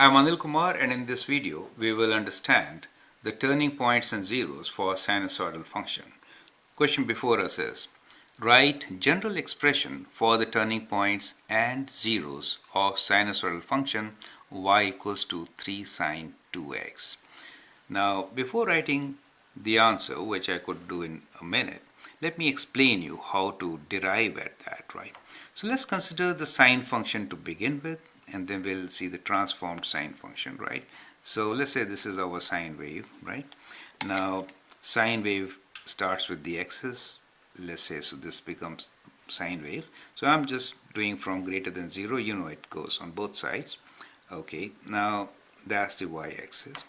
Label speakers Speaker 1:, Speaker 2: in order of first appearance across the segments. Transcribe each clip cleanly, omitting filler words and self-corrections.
Speaker 1: I'm Anil Kumar, and in this video we will understand the turning points and zeros for a sinusoidal function. Question before us is, write general expression for the turning points and zeros of sinusoidal function y equals to 3 sine 2x. Now, before writing the answer, which I could do in a minute, let me explain you how to derive at that, right? So let's consider the sine function to begin with, and then we'll see the transformed sine function, right? So let's say this is our sine wave, right? Now, sine wave starts with the x's. Let's say, so this becomes sine wave. So I'm just doing from greater than 0. You know it goes on both sides. Okay, now that's the y-axis.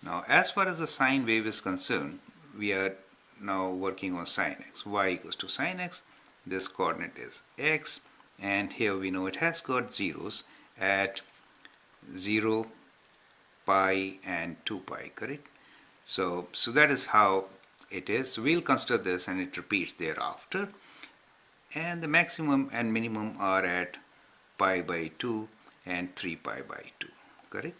Speaker 1: Now, as far as the sine wave is concerned, we are now working on sine x. Y equals to sine x. This coordinate is x, and here we know it has got zeros at 0, pi, and 2 pi, correct? So that is how it is. So we'll consider this, and it repeats thereafter. And the maximum and minimum are at pi by 2 and 3 pi by 2, correct?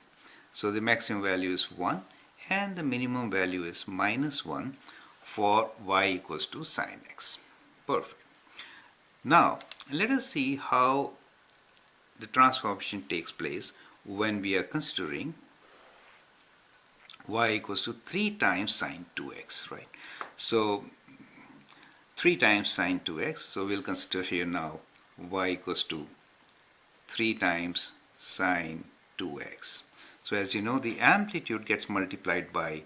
Speaker 1: So the maximum value is 1, and the minimum value is -1 for y equals to sine x. Perfect. Now, let us see how the transformation takes place when we are considering y equals to 3 times sine 2x, right? So 3 times sine 2x, so we'll consider here now y equals to 3 times sine 2x. So as you know, the amplitude gets multiplied by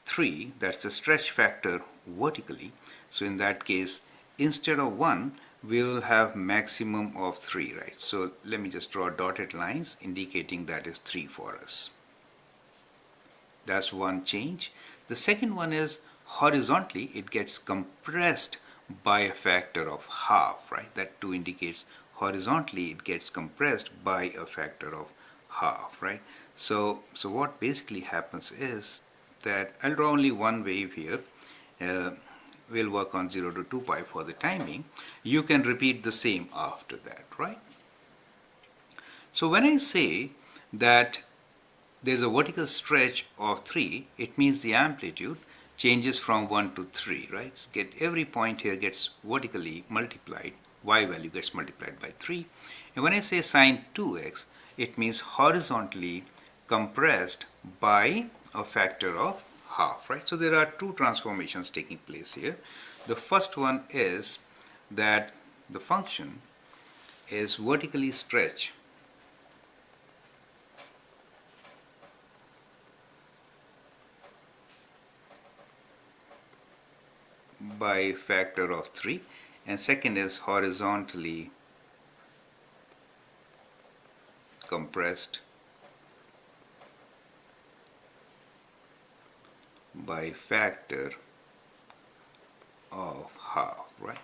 Speaker 1: 3, that's the stretch factor vertically. So in that case, instead of 1, we will have maximum of 3, right? So let me just draw dotted lines indicating that is 3 for us. That's one change. The second one is horizontally it gets compressed by a factor of half, right? That 2 indicates horizontally it gets compressed by a factor of half, right? So what basically happens is that I'll draw only one wave here. We'll work on 0 to 2 pi for the timing. You can repeat the same after that, right? So when I say that there's a vertical stretch of 3, it means the amplitude changes from 1 to 3, right? So every point here gets vertically multiplied, y value gets multiplied by 3. And when I say sine 2x, it means horizontally compressed by a factor of half, right? So there are two transformations taking place here. The first one is that the function is vertically stretched by a factor of 3, and second is horizontally compressed by factor of half, right?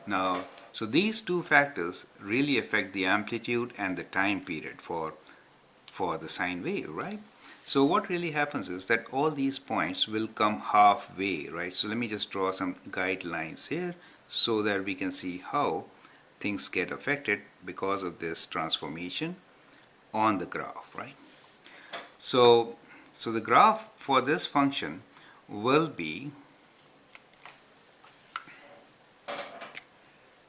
Speaker 1: Now, so these two factors really affect the amplitude and the time period for the sine wave, right? So what really happens is that all these points will come halfway, right? So let me just draw some guidelines here so that we can see how things get affected because of this transformation on the graph, right? So the graph for this function will be,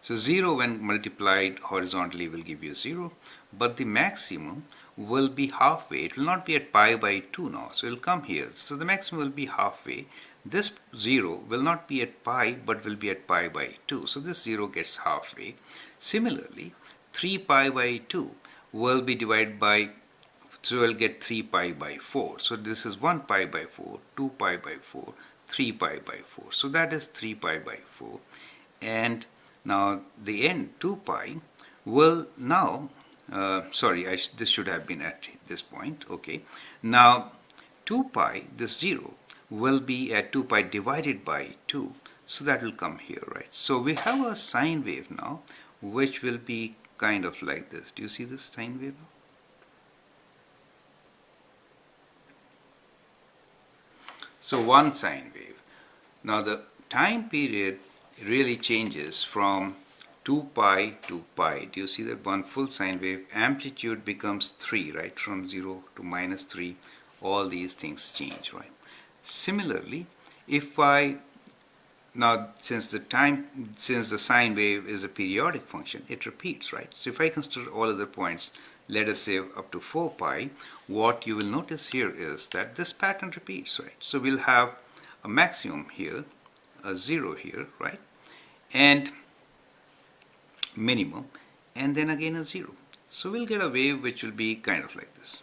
Speaker 1: so 0 when multiplied horizontally will give you 0, but the maximum will be halfway. It will not be at pi by 2 now, so it will come here. So the maximum will be halfway. This 0 will not be at pi, but will be at pi by 2. So this 0 gets halfway. Similarly, 3 pi by 2 will be divided by, so we'll get 3 pi by 4. So this is 1 pi by 4, 2 pi by 4, 3 pi by 4. So that is 3 pi by 4. And now the end 2 pi will now, this should have been at this point, okay. Now 2 pi, this 0, will be at 2 pi divided by 2. So that will come here, right? So we have a sine wave now, which will be kind of like this. Do you see this sine wave? So one sine wave. Now the time period really changes from 2 pi to pi. Do you see that one full sine wave? Amplitude becomes 3, right? From 0 to minus 3, all these things change, right? Similarly, if I now since the sine wave is a periodic function, it repeats, right? So if I consider all other points, let us say up to 4 pi, what you will notice here is that this pattern repeats, right? So we'll have a maximum here, a 0 here, right? And minimum, and then again a 0. So we'll get a wave which will be kind of like this.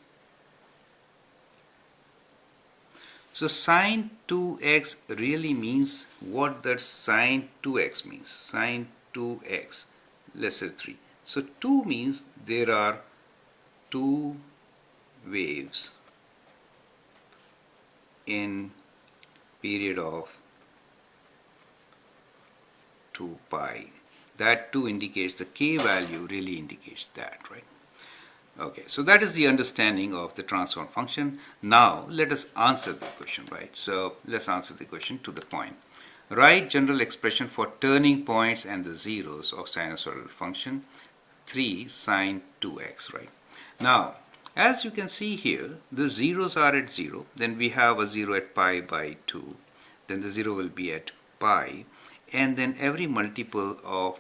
Speaker 1: So sine 2x really means what that sine 2x means. Sine 2x, let's say 3. So 2 means there are 2 waves in period of 2 pi. That 2 indicates the k value, really indicates that, right? Okay, so that is the understanding of the transform function. Now let us answer the question, right? So let's answer the question to the point. Write general expression for turning points and the zeros of sinusoidal function 3 sine 2x, right? Now, as you can see here, the zeros are at 0, then we have a 0 at pi by 2, then the 0 will be at pi, and then every multiple of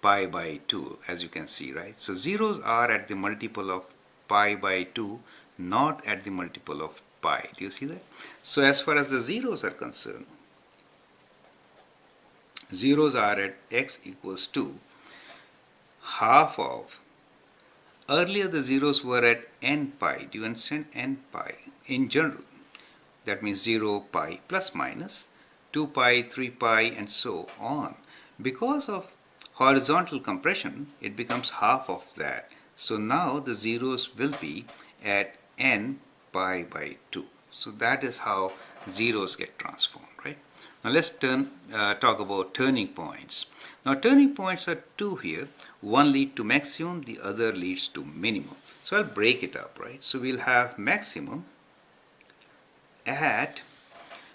Speaker 1: pi by 2, as you can see, right? So zeros are at the multiple of pi by 2, not at the multiple of pi. Do you see that? So as far as the zeros are concerned, zeros are at x equals to half of, earlier the zeros were at n pi. Do you understand? N pi in general. That means 0, pi, plus minus 2 pi, 3 pi, and so on. Because of horizontal compression, it becomes half of that. So now the zeros will be at n pi by 2. So that is how zeros get transformed, right? Now let's talk about turning points. Now turning points are 2 here. One leads to maximum, the other leads to minimum. So I'll break it up, right? So we'll have maximum at,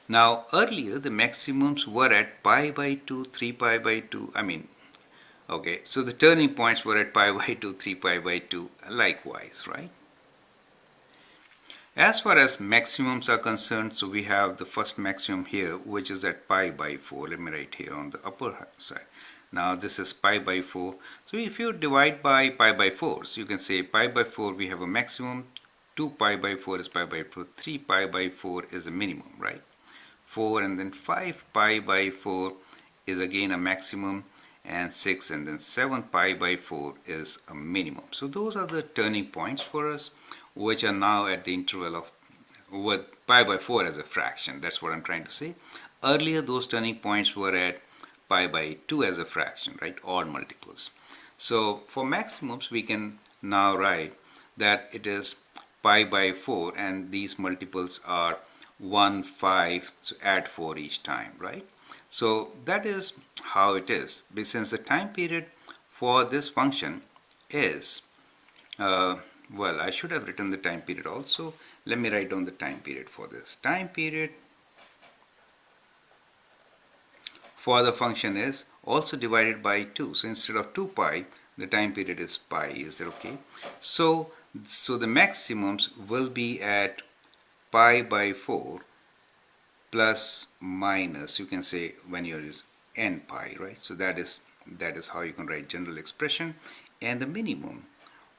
Speaker 1: now earlier the maximums were at pi by 2, 3 pi by 2, okay, so the turning points were at pi by 2, 3 pi by 2, likewise, right? As far as maximums are concerned, so we have the first maximum here, which is at pi by 4. Let me write here on the upper side. Now this is pi by 4. So if you divide by pi by 4, so you can say pi by 4 we have a maximum, 2 pi by 4 is pi by 4, 3 pi by 4 is a minimum, right? 4 and then 5 pi by 4 is again a maximum, and 6 and then 7 pi by 4 is a minimum. So those are the turning points for us, which are now at the interval of with pi by 4 as a fraction. That's what I'm trying to say. Earlier those turning points were at pi by 2 as a fraction, right? Odd multiples. So for maximums we can now write that it is pi by 4 and these multiples are 1, 5, so add 4 each time, right? So that is how it is. Since the time period for this function is, well, I should have written the time period also. Let me write down the time period for this. Time period for the function is also divided by 2. So instead of 2 pi, the time period is pi. Is that okay? So the maximums will be at pi by 4 plus minus, you can say when you use n pi, right? So that is how you can write general expression. And the minimum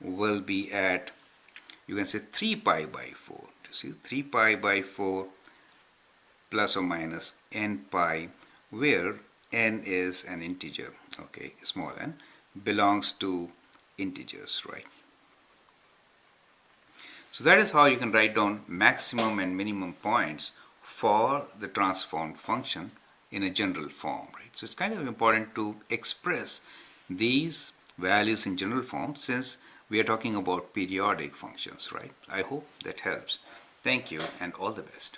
Speaker 1: will be at, you can say 3 pi by 4. You see, 3 pi by 4 plus or minus n pi, where n is an integer, okay, small n, belongs to integers, right? So that is how you can write down maximum and minimum points for the transformed function in a general form, right? So it's kind of important to express these values in general form since we are talking about periodic functions, right? I hope that helps. Thank you and all the best.